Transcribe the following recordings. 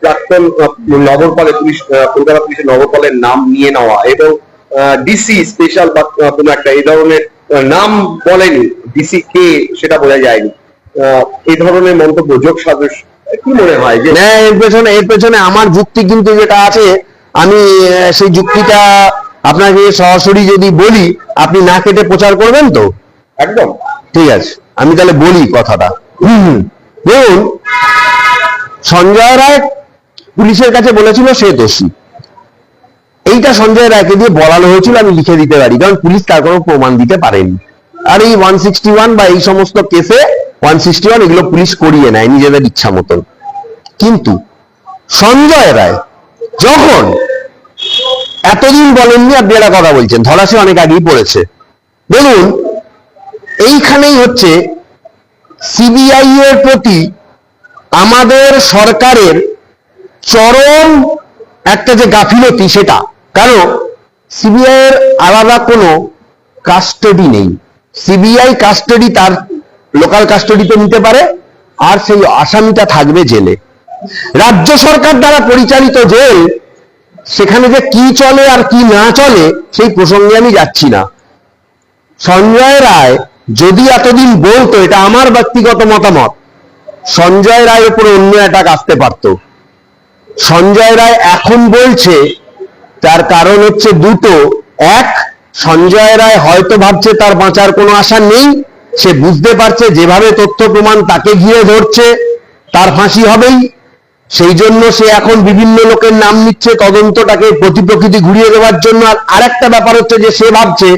প্রাক্তন নগরপালের পুলিশ, কলকাতা পুলিশের নগরপালের নাম নিয়ে নেওয়া এবং ডিসি স্পেশাল বা কোনো একটা এই ধরনের নাম বলেনি, ডিসি কে সেটা বোঝা যায়নি, এই ধরনের মন্তব্য যোগ সাজস কি মনে হয় যে এর পেছনে আমার যুক্তি কিন্তু যেটা আছে, আমি সেই যুক্তিটা আপনাকে সরাসরি যদি বলি আপনি না কেটে প্রচার করবেন তো? একদম ঠিক আছে, আমি তাহলে বলি কথাটা। দেখুন, সঞ্জয় রায় পুলিশের কাছে বলেছিল সে দোষী, এইটা সঞ্জয় রায়কে দিয়ে বলানো হয়েছিল, আমি লিখে দিতে পারি, কারণ পুলিশ তার কোনো প্রমাণ দিতে পারেনি। আর এই 161 বা এই সমস্ত কেসে 161 এগুলো পুলিশ করিয়ে নেয় নিজেদের ইচ্ছা মতন। কিন্তু সঞ্জয় রায় যখন এতদিন বলেননি, আপনি একটা কথা বলছেন, ধরাশে অনেক আগেই পড়েছে। দেখুন, এইখানেই হচ্ছে সিবিআই এর প্রতি আমাদের সরকারের চরম একটা যে গাফিলতি, সেটা কারণ সিবিআই এর আলাদা কোনো কাস্টডি নেই। সিবিআই কাস্টডি তার লোকাল কাস্টডিতে নিতে পারে, আর সেই আসামিটা থাকবে জেলে। রাজ্য সরকার দ্বারা পরিচালিত জেল, সেখানে যে কি চলে আর কি না চলে সেই প্রসঙ্গে আমি যাচ্ছি না। সঞ্জয় রায় যদি এতদিন বলতো, এটা আমার ব্যক্তিগত মতামত, সঞ্জয় রায়ের উপরে অন্য অ্যাটাক আসতে পারত। সঞ্জয় রায় এখন বলছে, তার কারণ হচ্ছে দুটো। এক, সঞ্জয় রায় হয়তো ভাবছে তার বাঁচার কোনো আশা নেই, সে বুঝতে পারছে যেভাবে তথ্য প্রমাণ তাকে ঘিরে ধরছে তার ফাঁসি হবেই, সেই জন্য সে এখন বিভিন্ন লোকের নাম নিচ্ছে তদন্তটাকে প্রতিপ্রকৃতি ঘুরিয়ে দেওয়ার জন্য। আর আরেকটা ব্যাপার হচ্ছে যে সে ভাবছে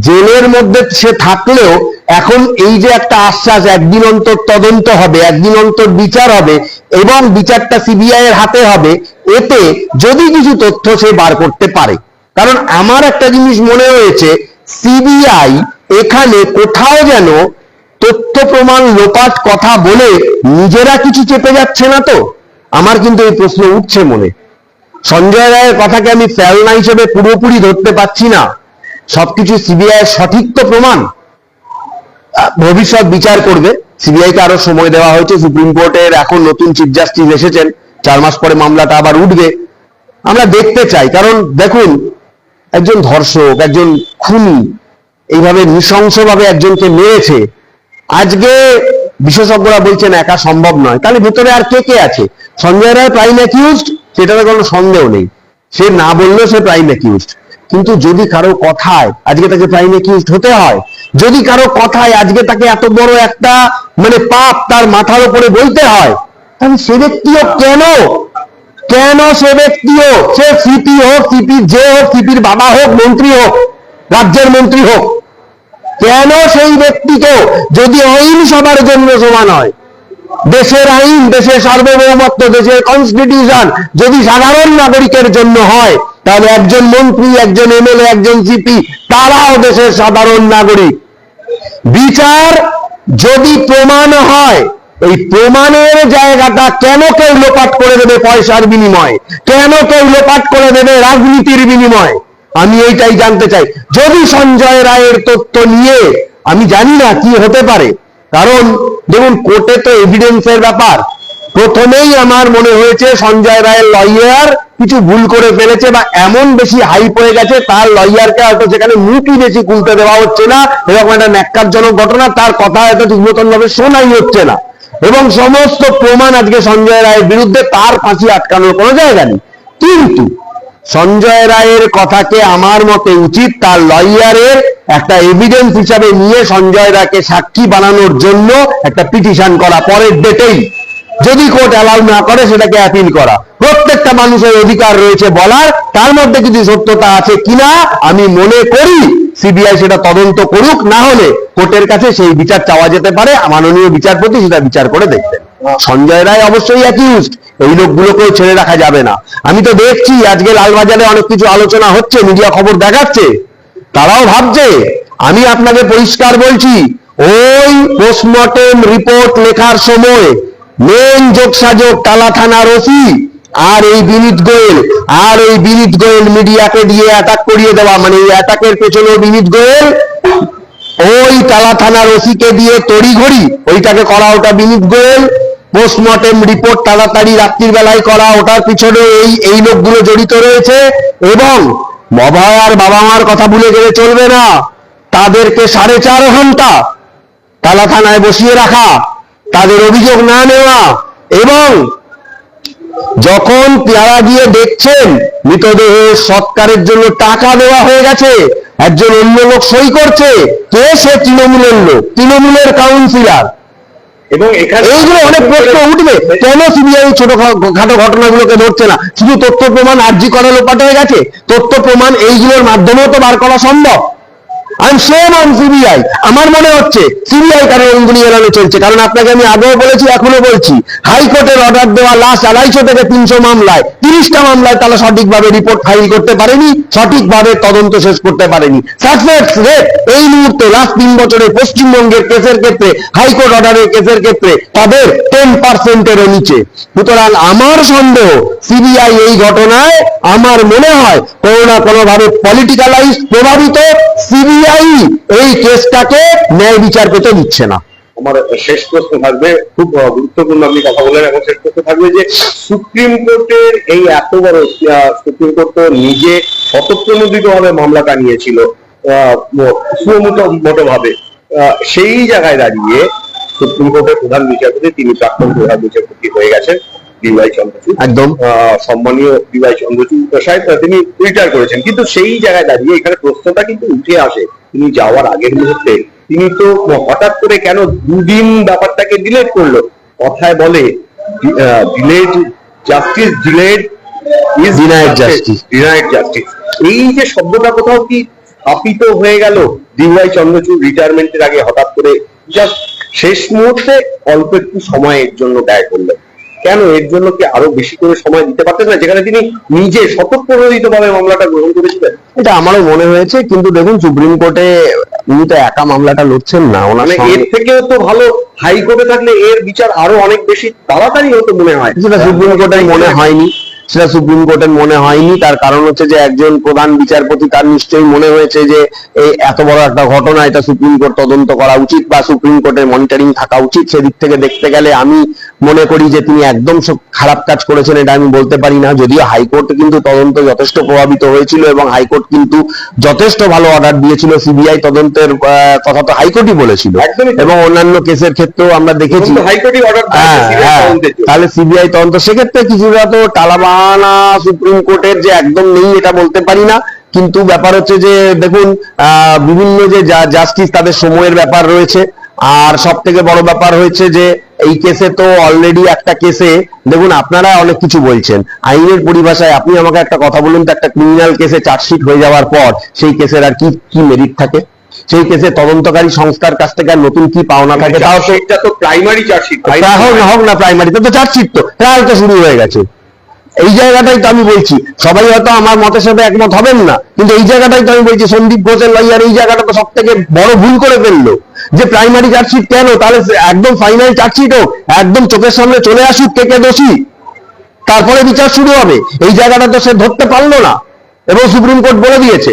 জেলের মধ্যে সে থাকলেও এখন এই যে একটা আশ্বাস, একদিন অন্তর তদন্ত হবে, একদিন অন্তর বিচার হবে এবং বিচারটা সিবিআই এর হাতে হবে, এতে যদি কিছু তথ্য সে বার করতে পারে। কারণ আমার একটা জিনিস মনে হয়েছে, সিবিআই এখানে কোথাও যেন তথ্য প্রমাণ লোপাট কথা বলে নিজেরা কিছু চেপে যাচ্ছে না তো। আমার কিন্তু এই প্রশ্ন উঠছে মনে। সঞ্জয় রায়ের কথাকে আমি ফেলনা হিসেবে পুরোপুরি ধরতে পারছি না। সবকিছু সিবিআই এর সঠিক তো প্রমাণ, ভবিষ্যৎ বিচার করবে। সিবিআই কে আরো সময় দেওয়া হয়েছে, সুপ্রিম কোর্টের এখন নতুন চিফ জাস্টিস এসেছেন, 4 মাস পরে মামলাটা আবার উঠবে, আমরা দেখতে চাই। কারণ দেখুন, একজন ধর্ষক, একজন খুনি এইভাবে নৃশংসভাবে একজনকে মেরেছে, আজকে বিশেষজ্ঞরা বলছেন একা সম্ভব নয়, তাহলে ভেতরে আর কে কে আছে? সঞ্জয় রায় প্রাইম অ্যাকিউজড, সেটাতে কোনো সন্দেহ নেই, সে না বললেও সে প্রাইম অ্যাকিউজড। কিন্তু যদি কারো কথায় আজকে তাকে প্রাইম অ্যাকিউজড হতে হয়, যদি কারো কথায় আজকে তাকে এত বড় একটা পাপ তার মাথার উপরে বলতে হয়, তাহলে সে ব্যক্তিও কেন সে ব্যক্তিও, সে সিপি হোক, সিপির যে হোক, সিপির বাবা হোক, মন্ত্রী হোক, রাজ্যের মন্ত্রী হোক, কেন সেই ব্যক্তিকেও, যদি আইন সবার জন্য সমান হয়, দেশের আইন, দেশের সার্বভৌমত্ব, দেশের কনস্টিটিউশন যদি সাধারণ নাগরিকের জন্য হয়, তাহলে একজন মন্ত্রী, একজন এমএলএ, একজন সিপি তারাও দেশের সাধারণ নাগরিক। বিচার যদি প্রমাণ হয়, এই প্রমাণের জায়গাটা কেন কেউ লোপাট করে দেবে পয়সার বিনিময়ে, কেন কেউ লোপাট করে দেবে রাজনীতির বিনিময়ে? আমি এইটাই জানতে চাই। যদি সঞ্জয় রায়ের তথ্য নিয়ে, আমি জানি না কি হতে পারে, কারণ দেখুন কোর্টে তো এভিডেন্সের ব্যাপার। প্রথমেই আমার মনে হয়েছে সঞ্জয় রায়ের লয়ার কিছু ভুল করে ফেলেছে, বা এমন বেশি হাইপ হয়ে গেছে তার লয়ারকে হয়তো সেখানে মুখই বেশি খুলতে দেওয়া হচ্ছে না, এরকম একটা ন্যাক্কারজনক ঘটনা, তার কথা হয়তো ঠিক মতন ভাবে শোনাই হচ্ছে না, এবং সমস্ত প্রমাণ আজকে সঞ্জয় রায়ের বিরুদ্ধে, তার ফাঁসি আটকানোর কোনো জায়গা নেই। কিন্তু সঞ্জয় রায়ের কথাকে আমার মতে উচিত তার লয়ারের একটা এভিডেন্স হিসাবে নিয়ে সঞ্জয় রায়কে সাক্ষী বানানোর জন্য একটা পিটিশন করা, পরের ডেটেই, যদি কোর্ট অ্যালাউ না করে সেটাকে অ্যাপিল করা। প্রত্যেকটা মানুষের অধিকার রয়েছে বলার, তার মধ্যে কিছু সত্যতা আছে কিনা আমি মনে করি সিবিআই সেটা তদন্ত করুক, না হলে কোর্টের কাছে সেই বিচার চাওয়া যেতে পারে, মাননীয় বিচারপতি সেটা বিচার করে দেখবেন। সঞ্জয় রায় অবশ্যই অ্যাকিউজড, এই লোকগুলোকেও ছেড়ে রাখা যাবে না। আমি তো দেখছি আজকে লালবাজারে অনেক কিছু আলোচনা হচ্ছে, মিডিয়া খবর দেখাচ্ছে, তারাও ভাবছে। আমি আপনাকে পরিষ্কার বলছি, ওই পোস্টমর্টেম রিপোর্ট লেখার সময় মেন যোগসাযোগ টালা থানার ওসি আর এই বিনীত গোয়েল, আর এই বিনীত গোয়েল মিডিয়াকে দিয়ে অ্যাটাক করিয়ে দেওয়া, এই অ্যাটাকের পেছনে বিনীত গোয়েল ওই টালা থানার ওসিকে দিয়ে তড়িঘড়ি ওইটাকে করা, ওটা বিনীত গোয়েল পোস্টমর্টেম রিপোর্ট তাড়াতাড়ি রাত্রির বেলায় করা, ওটার পিছনে এই লোকগুলো জড়িত রয়েছে। এবং অভয়ার বাবা মার কথা ভুলে গেলে চলবে না, তাদেরকে 4.5 ঘন্টা টালা থানায় বসিয়ে রাখা, তাদের অভিযোগ না নেওয়া, এবং যখন তারা গিয়ে দেখছেন মৃতদেহের সৎকারের জন্য টাকা দেওয়া হয়ে গেছে, একজন অন্য লোক সই করছে, কে সে? তৃণমূলের লোক, তৃণমূলের কাউন্সিলর। এবং এখানে এইগুলো অনেক প্রশ্ন উঠবে, কেন সিবিআই ছোটখাটো ঘটনাগুলোকে ধরছে না? শুধু তথ্য প্রমাণ আরজি করা লোপাট হয়ে গেছে, তথ্য প্রমাণ এইগুলোর মাধ্যমেও তো বার করা সম্ভব। সিবিআই, আমার মনে হচ্ছে সিবিআই কারণ অঙ্গুলি এড়ানো চলছে। কারণ আপনাকে আমি আগেও বলেছি, এখনো বলছি, হাইকোর্টের অর্ডার দেওয়া লাস্ট 250 থেকে 300 মামলায় 30টা মামলায় তারা সঠিকভাবে রিপোর্ট ফাইল করতে পারেনি, সঠিকভাবে তদন্ত শেষ করতে পারেনি। সাকসেস রেট এই মুহূর্তে লাস্ট 3 বছরে পশ্চিমবঙ্গের কেসের ক্ষেত্রে, হাইকোর্ট অর্ডারের কেসের ক্ষেত্রে তাদের 10%-এরও নিচে। সুতরাং আমার সন্দেহ, সিবিআই এই ঘটনায় আমার মনে হয় কোনো না কোনোভাবে পলিটিক্যালাইজ প্রভাবিত, সিবিআই এই কেসটাকে ন্যায় বিচার পেতে দিচ্ছে না। আমার শেষ প্রশ্ন থাকবে, খুব গুরুত্বপূর্ণ আপনি কথা বলেন, এবং শেষ প্রশ্ন থাকবে যে সুপ্রিম কোর্টের এই এত বড়, সুপ্রিম কোর্ট তো নিজে স্বতঃপ্রণোদিত ভাবে মামলাটা নিয়েছিল সুমোটো ভাবে, সেই জায়গায় দাঁড়িয়ে সুপ্রিম কোর্টের প্রধান বিচারপতি, তিনি প্রাক্তন প্রধান বিচারপতি হয়ে গেছেন ডিওয়াই চন্দ্রচূড়, একদম সম্মানীয় ডিওয়াই চন্দ্রচূড় সাহেব, তিনি রিটায়ার করেছেন। কিন্তু সেই জায়গায় দাঁড়িয়ে এখানে প্রশ্নটা কিন্তু উঠে আসে, তিনি যাওয়ার আগের মুহূর্তে তিনি তো হঠাৎ করে কেন 2 দিন ব্যাপারটাকে ডিলেট করলো? কথায় বলে delayed justice, delayed is denied justice, denied justice. এই যে শব্দটা কোথাও কি স্থাপিত হয়ে গেল ডিওয়াই চন্দ্রচূড় রিটায়ারমেন্টের আগে হঠাৎ করে, জাস্ট শেষ মুহূর্তে অল্প একটু সময়ের জন্য ব্যয় করলেন? কেন এর জন্য কি আরো বেশি করে সময় দিতে পারতেন না, যেখানে তিনি নিজে স্বতঃপ্রণোদিত ভাবে মামলাটা গ্রহণ করেছিলেন? এটা আমারও মনে হয়েছে, কিন্তু দেখুন সুপ্রিম কোর্টে উনি তো একা মামলাটা লড়ছেন না, মানে এর থেকেও তো ভালো হাইকোর্টে থাকলে এর বিচার আরো অনেক বেশি তাড়াতাড়ি হতো মনে হয়। সেটা সুপ্রিম কোর্টের মনে হয়নি, সেটা সুপ্রিম কোর্টের মনে হয়নি। তার কারণ হচ্ছে যে একজন প্রধান বিচারপতি, তার নিশ্চয়ই মনে হয়েছে যে এই এত বড় একটা ঘটনা, এটা সুপ্রিম কোর্ট তদন্ত করা উচিত বা সুপ্রিম কোর্টের মনিটরিং থাকা উচিত। সেদিক থেকে দেখতে গেলে আমি মনে করি যে তিনি একদম খারাপ কাজ করেছেন এটা আমি বলতে পারি না। যদিও হাইকোর্ট কিন্তু তদন্ত যথেষ্ট প্রভাবিত হয়েছিল এবং হাইকোর্ট কিন্তু যথেষ্ট ভালো অর্ডার দিয়েছিল, সিবিআই তদন্তের কথা তো হাইকোর্টই বলেছিল, এবং অন্যান্য কেসের ক্ষেত্রেও আমরা দেখেছি হাইকোর্টই অর্ডার। তাহলে সিবিআই তদন্ত, সেক্ষেত্রে কিছুটা তো টালাবাহানা সুপ্রিম কোর্টের যে একদম নেই এটা বলতে পারি না। কিন্তু ব্যাপার হচ্ছে যে দেখুন, বিভিন্ন যে জাস্টিস, তাদের সময়ের ব্যাপার রয়েছে। আর সব থেকে বড় ব্যাপার হয়েছে যে এই কেসে তো অলরেডি একটা কেসে, দেখুন আপনারা অনেক কিছু বলছেন আইনের পরিভাষায়, আপনি আমাকে একটা কথা বলুন তো, একটা ক্রিমিনাল কেসে চার্জশিট হয়ে যাওয়ার পর সেই কেসের আর কি মেরিট থাকে? সেই কেসে তদন্তকারী সংস্থার কাছ থেকে আর নতুন কি পাওনা থাকে? তাও সেটা তো প্রাইমারি চার্জশিট, হোক না প্রাইমারি, তো চার্জশিট তো ট্রায়াল তো শুরু হয়ে গেছে। এই জায়গাটাই তো আমি বলছি, সবাই হয়তো আমার মতের সাথে একমত হবেন না, কিন্তু এই জায়গাটাই তো আমি বলছি, সন্দীপ ঘোষের লয়ার এই জায়গাটা তো সব থেকে বড় ভুল করে ফেললো, যে প্রাইমারি চার্জশিট কেন? তাহলে একদম ফাইনাল চার্জশিট হোক, একদম চোখের সামনে চলে আসুক কে কে দোষী, তারপরে বিচার শুরু হবে। এই জায়গাটা তো সে ধরতে পারলো না, এবং সুপ্রিম কোর্ট বলে দিয়েছে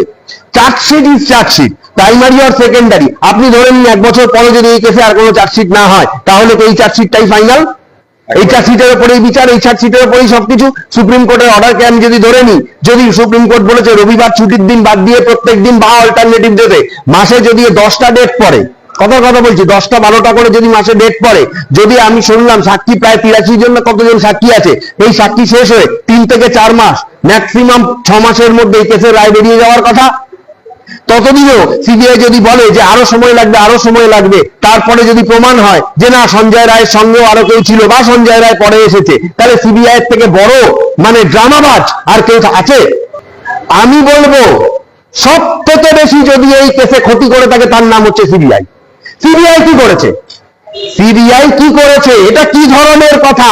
চার্জশিট ইজ চার্জশিট, প্রাইমারি আর সেকেন্ডারি। আপনি ধরে নিন 1 বছর পরে যদি এই কেসে আর কোনো চার্জশিট না হয়, তাহলে তো এই চার্জশিটটাই ফাইনাল, এই চার্জশিটের উপরেই বিচার, এই চার্জশিটের উপরেই সবকিছু। সুপ্রিম কোর্টের অর্ডারকে আমি যদি ধরে নিই, যদি সুপ্রিম কোর্ট বলেছে রবিবার ছুটির দিন বাদ দিয়ে প্রত্যেক দিন বা অল্টারনেটিভ দেবে, মাসে যদি 10টা ডেট পড়ে, কথা বলছি 10টা 12টা করে যদি মাসে ডেট পড়ে, যদি আমি শুনলাম সাক্ষী প্রায় 83 জন না কতজন সাক্ষী আছে, এই সাক্ষী শেষ হয়ে 3 থেকে 4 মাস, ম্যাক্সিমাম 6 মাসের মধ্যে এই কেসের রায় বেরিয়ে যাওয়ার কথা। ততদিনেও সিবিআই যদি বলে যে আরো সময় লাগবে, তারপরে যদি প্রমাণ হয় যে না সঞ্জয় রায়ের সঙ্গেও আরো কেউ ছিল বা সঞ্জয় রায় পরে এসেছে, তাহলে সিবিআই এর থেকে বড় মানে ড্রামাবাজ আর কেউ আছে? আমি বলবো সব থেকে বেশি যদি এই কেসে ক্ষতি করে থাকে তার নাম হচ্ছে সিবিআই। সিবিআই কি করেছে? এটা কি ধরনের কথা?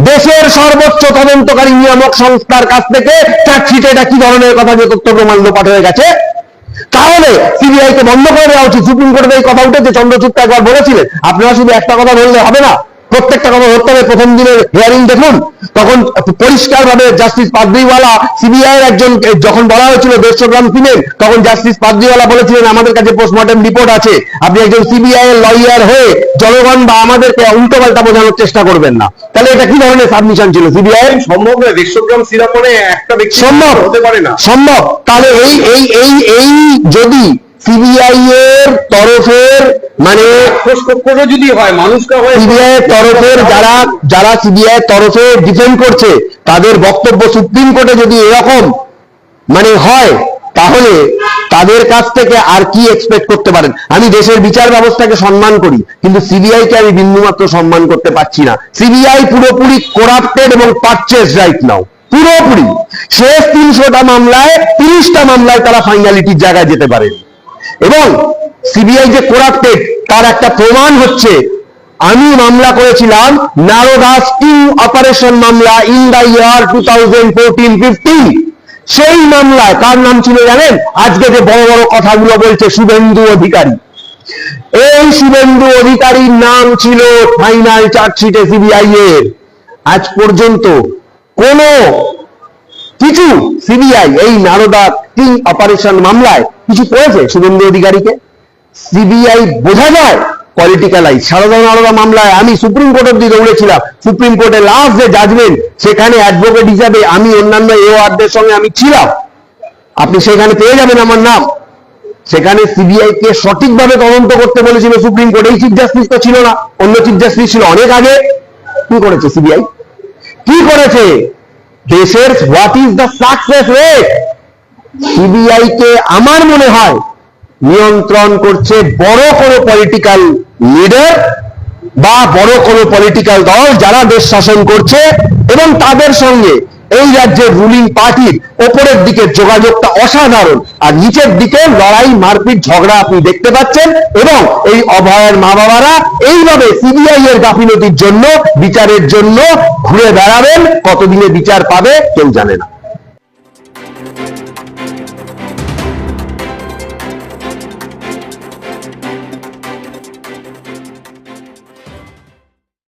দেশের সর্বোচ্চ তদন্তকারী নিয়ামক সংস্থার কাছ থেকে চার্জশিট, এটা কি ধরনের কথা যে তথ্য প্রমাণ লোপাট হয়ে গেছে? তাহলে সিবিআই কে বন্ধ করে দেওয়া উচিত। সুপ্রিম কোর্টের এই কথা উঠেছে, চন্দ্রচূড় একবার বলেছিলেন, আপনারা শুধু একটা কথা বললে হবে না, প্রত্যেকটা কথা ধরতে হবে। প্রথম দিনের হিয়ারিং দেখুন, তখন পরিষ্কার ভাবে জাস্টিস পাদ্রিওয়ালা সিবিআই এর একজন, যখন বলা হয়েছিল 150 গ্রাম সিমেন্ট, তখন জাস্টিস পাদ্রিওয়ালা বলেছিলেন আমাদের কাছে পোস্টমর্টেম রিপোর্ট আছে, আপনি একজন সিবিআই এর লয়ার হয়ে জনগণ বা আমাদেরকে উল্টো পাল্টা বোঝানোর চেষ্টা করবেন না। তাহলে এটা কি ধরনের সাবমিশন ছিল সিবিআই এর? সম্ভব নয়, 150 গ্রাম সিরাপ মানে একটা ব্যক্তি সম্ভব হতে পারে না। সম্ভব। তাহলে এই যদি সিবিআই এর তরফের মানে যদি হয় মানুষটা হয় সিবিআই এর তরফের যারা সিবিআই এর তরফে ডিফেন্ড করছে তাদের বক্তব্য সুপ্রিম কোর্টে যদি এরকম মানে হয়, তাহলে তাদের কাছ থেকে আর কি এক্সপেক্ট করতে পারেন? আমি দেশের বিচার ব্যবস্থাকে সম্মান করি, কিন্তু সিবিআই কে আমি বিন্দুমাত্র সম্মান করতে পারছি না। সিবিআই পুরোপুরি করাপ্টেড এবং পারচেজ রাইট নাও, পুরোপুরি। শেষ 300টা মামলায় 30টা মামলায় তারা ফাইনালিটির জায়গায় যেতে পারে, এবং সিবিআই যে করাপ্টেড তার একটা প্রমাণ হচ্ছে, আমি মামলা করেছিলাম নারোদা স্টিং অপারেশন মামলা ইন দা ইয়ার 2014-15। সেই মামলায় কার নাম ছিল জানেন? আজকে যে বড় বড় কথাগুলো বলছে শুভেন্দু অধিকারী, এই শুভেন্দু অধিকারীর নাম ছিল ফাইনাল চার্জশিটে সিবিআই এর। আজ পর্যন্ত কোন কিছু সিবিআই এই নারোদা স্টিং অপারেশন মামলায় কিছু করেছে শুভেন্দু অধিকারীকে? সিবিআই বোঝা যায় পলিটিক্যালাইজ। সারদা নারোদা মামলায় আমি সুপ্রিম কোর্টের দিকে উড়েছিলাম, সুপ্রিম কোর্টের লাস্ট যে জাজমেন্ট, সেখানে অ্যাডভোকেট হিসাবে আমি অন্যান্য এওয়ার্ডদের সঙ্গে আমি ছিলাম, আপনি সেখানে পেয়ে যাবেন আমার নাম। সেখানে সিবিআই কে সঠিকভাবে তদন্ত করতে বলেছিল সুপ্রিম কোর্ট। এই চিফ জাস্টিস তো ছিল না, অন্য চিফ জাস্টিস ছিল অনেক আগে। কি করেছে সিবিআই? কি করেছে? দেশের what is the success rate? CBI কে আমার মনে হয় নিয়ন্ত্রণ করছে বড় কোনো পলিটিক্যাল লিডার বা বড় কোনো পলিটিক্যাল দল যারা দেশ শাসন করছে, এবং তাদের সঙ্গে এই রাজ্যের রুলিং পার্টির ওপরের দিকে যোগাযোগটা অসাধারণ, আর নিচের দিকে লড়াই মারপিট ঝগড়া আপনি দেখতে পাচ্ছেন। এবং এই অভয়ের মা বাবারা এইভাবে সিবিআই এর গাফিলতির জন্য, বিচারের জন্য ঘুরে বেড়াবেন, কতদিনে বিচার পাবে কেউ জানে না।